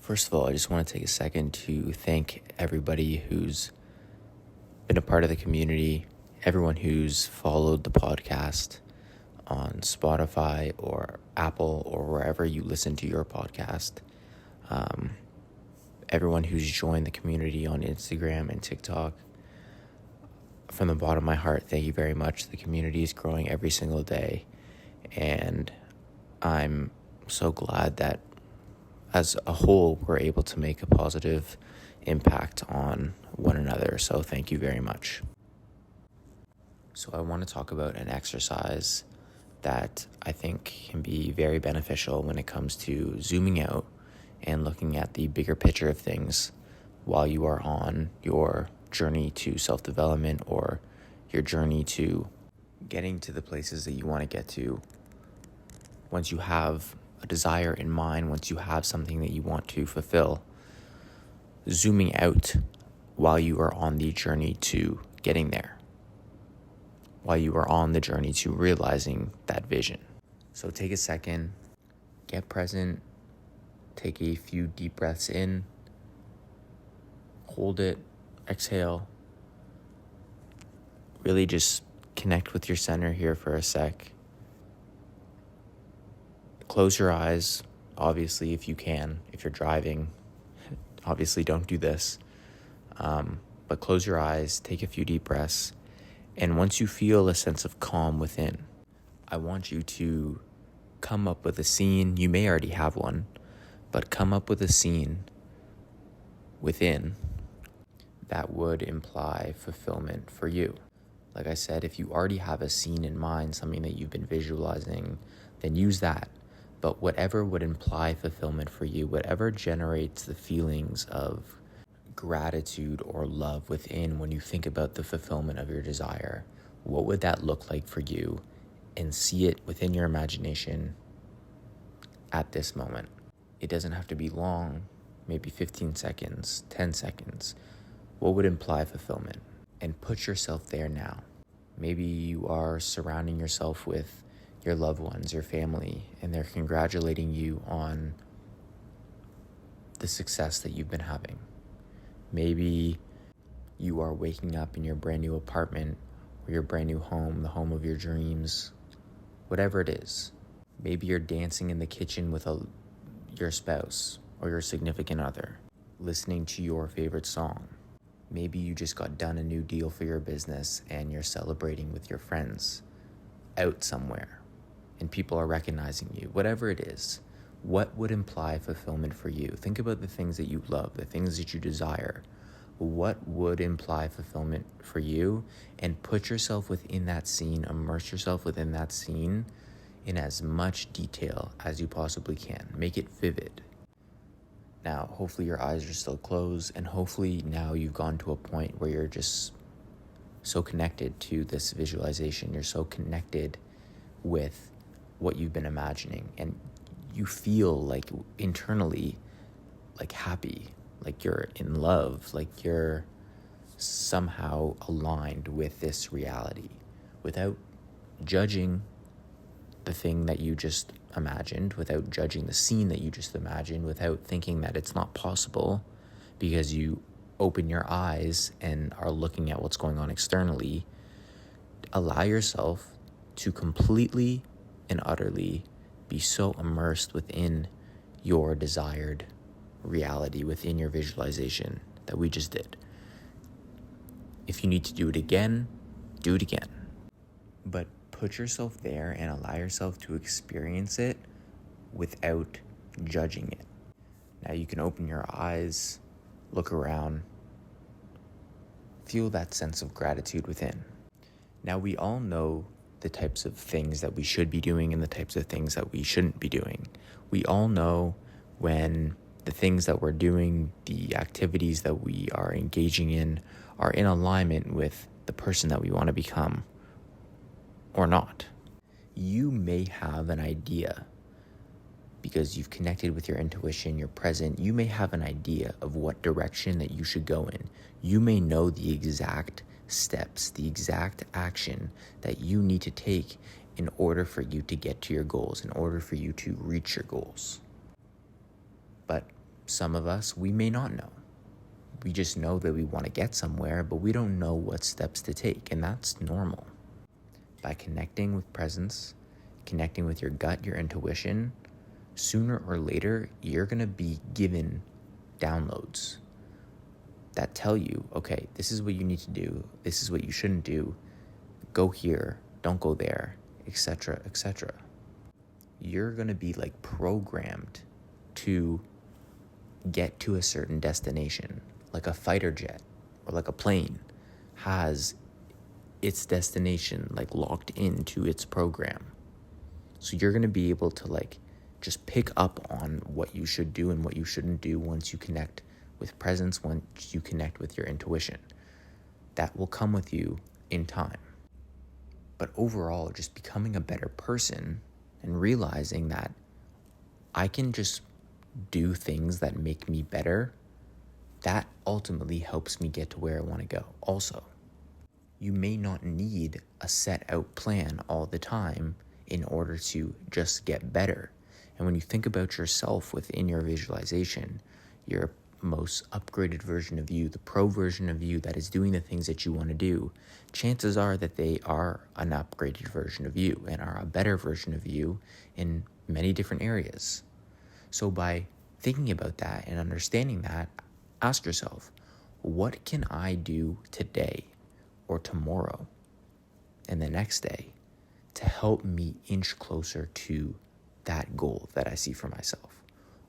First of all, I just want to take a second to thank everybody who's been a part of the community, everyone who's followed the podcast on Spotify or Apple or wherever you listen to your podcast. Everyone who's joined the community on Instagram and TikTok. From the bottom of my heart, thank you very much. The community is growing every single day, and I'm so glad that as a whole, we're able to make a positive impact on one another. So thank you very much. So I want to talk about an exercise that I think can be very beneficial when it comes to zooming out and looking at the bigger picture of things while you are on your journey to self-development or your journey to getting to the places that you want to get to. Once you have a desire in mind, once you have something that you want to fulfill, zooming out while you are on the journey to getting there, while you are on the journey to realizing that vision. So take a second, get present, take a few deep breaths in, hold it, exhale. Really just connect with your center here for a sec. Close your eyes, obviously, if you can. If you're driving, obviously don't do this. But close your eyes, take a few deep breaths, and once you feel a sense of calm within, I want you to come up with a scene. You may already have one, but come up with a scene within that would imply fulfillment for you. Like I said, if you already have a scene in mind, something that you've been visualizing, then use that. But whatever would imply fulfillment for you, whatever generates the feelings of gratitude or love within when you think about the fulfillment of your desire, what would that look like for you? And see it within your imagination at this moment. It doesn't have to be long, maybe 15 seconds, 10 seconds. What would imply fulfillment? And put yourself there now. Maybe you are surrounding yourself with your loved ones, your family, and they're congratulating you on the success that you've been having. Maybe you are waking up in your brand new apartment or your brand new home, the home of your dreams, whatever it is. Maybe you're dancing in the kitchen with your spouse or your significant other, listening to your favorite song. Maybe you just got done a new deal for your business and you're celebrating with your friends out somewhere, and people are recognizing you. Whatever it is, what would imply fulfillment for you? Think about the things that you love, the things that you desire. What would imply fulfillment for you? And put yourself within that scene, immerse yourself within that scene in as much detail as you possibly can. Make it vivid. Now, hopefully your eyes are still closed, and hopefully now you've gone to a point where you're just so connected to this visualization. You're so connected with what you've been imagining, and you feel like internally like happy, like you're in love, like you're somehow aligned with this reality without judging the thing that you just imagined, without judging the scene that you just imagined, without thinking that it's not possible because you open your eyes and are looking at what's going on externally. Allow yourself to completely and utterly be so immersed within your desired reality, within your visualization that we just did. If you need to do it again, do it again. But put yourself there and allow yourself to experience it without judging it. Now you can open your eyes, look around, feel that sense of gratitude within. Now we all know the types of things that we should be doing and the types of things that we shouldn't be doing. We all know when the things that we're doing, the activities that we are engaging in, are in alignment with the person that we want to become or not. You may have an idea because you've connected with your intuition, you're present. You may have an idea of what direction that you should go in. You may know the exact steps, the exact action that you need to take in order for you to get to your goals, in order for you to reach your goals. But some of us, we may not know. We just know that we want to get somewhere, but we don't know what steps to take, and that's normal. By connecting with presence, connecting with your gut, your intuition, sooner or later, you're going to be given downloads that tell you, okay, this is what you need to do, this is what you shouldn't do, go here, don't go there, etc., etc. You're going to be like programmed to get to a certain destination, like a fighter jet or like a plane has its destination like locked into its program. So you're going to be able to like just pick up on what you should do and what you shouldn't do once you connect with presence, once you connect with your intuition. That will come with you in time. But overall, just becoming a better person and realizing that I can just do things that make me better, that ultimately helps me get to where I want to go. Also, you may not need a set out plan all the time in order to just get better. And when you think about yourself within your visualization, your most upgraded version of you, the pro version of you that is doing the things that you want to do, chances are that they are an upgraded version of you and are a better version of you in many different areas. So by thinking about that and understanding that, ask yourself, what can I do today or tomorrow and the next day to help me inch closer to that goal that I see for myself?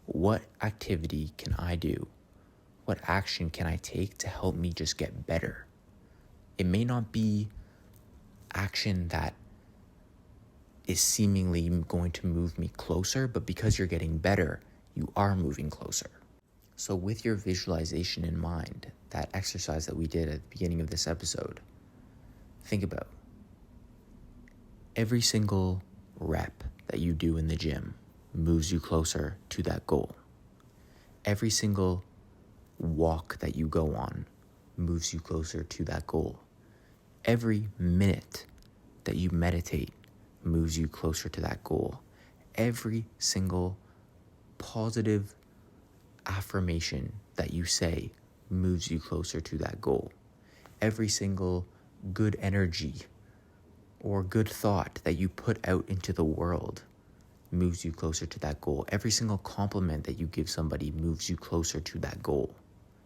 What activity can I do? What action can I take to help me just get better? It may not be action that is seemingly going to move me closer, but because you're getting better, you are moving closer. So with your visualization in mind, that exercise that we did at the beginning of this episode, think about every single rep that you do in the gym moves you closer to that goal. Every single walk that you go on moves you closer to that goal. Every minute that you meditate moves you closer to that goal. Every single positive affirmation that you say moves you closer to that goal. Every single good energy or good thought that you put out into the world moves you closer to that goal. Every single compliment that you give somebody moves you closer to that goal,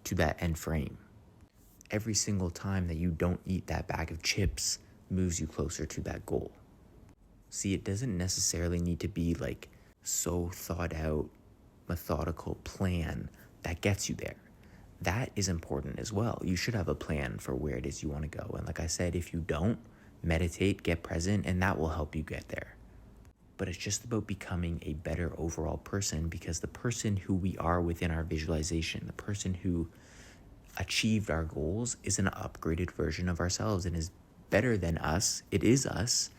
to that end frame. Every single time that you don't eat that bag of chips moves you closer to that goal. See, it doesn't necessarily need to be like so thought out, methodical plan that gets you there. That is important as well. You should have a plan for where it is you want to go. And like I said, if you don't, meditate, get present, and that will help you get there. But it's just about becoming a better overall person, because the person who we are within our visualization, the person who achieved our goals, is an upgraded version of ourselves and is better than us. It is us,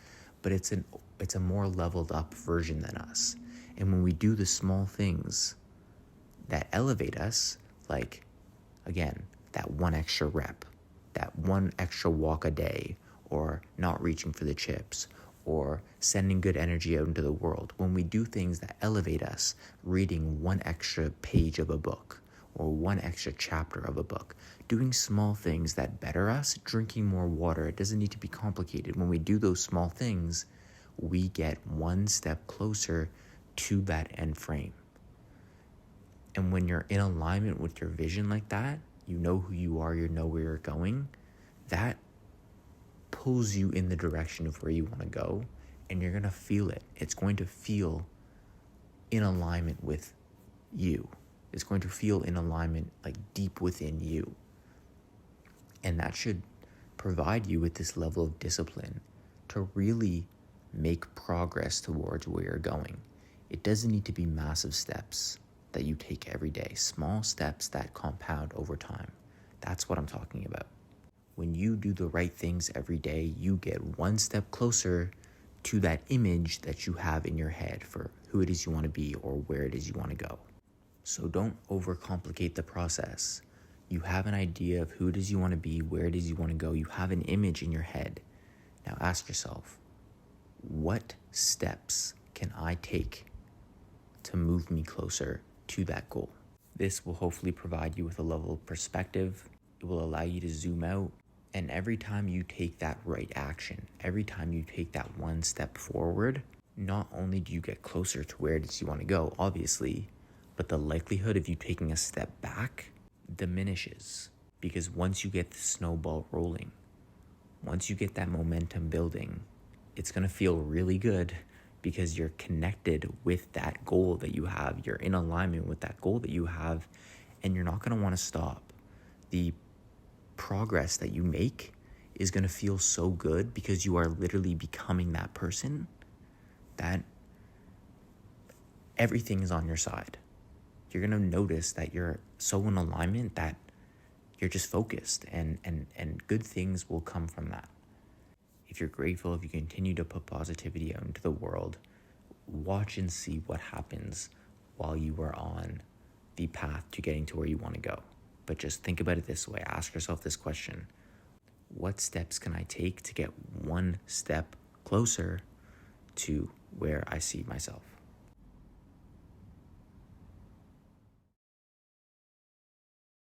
but it's a more leveled up version than us. And when we do the small things that elevate us, like, again, that one extra rep, that one extra walk a day, or not reaching for the chips, or sending good energy out into the world, when we do things that elevate us, reading one extra page of a book, or one extra chapter of a book, doing small things that better us, drinking more water, it doesn't need to be complicated. When we do those small things, we get one step closer to that end frame. And when you're in alignment with your vision like that, you know who you are, you know where you're going, that pulls you in the direction of where you want to go, and you're going to feel it. It's going to feel in alignment with you. It's going to feel in alignment, like deep within you. And that should provide you with this level of discipline to really make progress towards where you're going. It doesn't need to be massive steps that you take every day. Small steps that compound over time. That's what I'm talking about. When you do the right things every day, you get one step closer to that image that you have in your head for who it is you want to be or where it is you want to go. So don't overcomplicate the process. You have an idea of who it is you want to be, where it is you want to go. You have an image in your head. Now ask yourself, what steps can I take to move me closer to that goal? This will hopefully provide you with a level of perspective. It will allow you to zoom out. And every time you take that right action, every time you take that one step forward, not only do you get closer to where it is you want to go, obviously, but the likelihood of you taking a step back diminishes. Because once you get the snowball rolling, once you get that momentum building, it's going to feel really good because you're connected with that goal that you have. You're in alignment with that goal that you have, and you're not going to want to stop. The progress that you make is going to feel so good because you are literally becoming that person that everything is on your side. You're going to notice that you're so in alignment that you're just focused, and good things will come from that. If you're grateful, if you continue to put positivity out into the world, watch and see what happens while you are on the path to getting to where you want to go. But just think about it this way. Ask yourself this question: what steps can I take to get one step closer to where I see myself?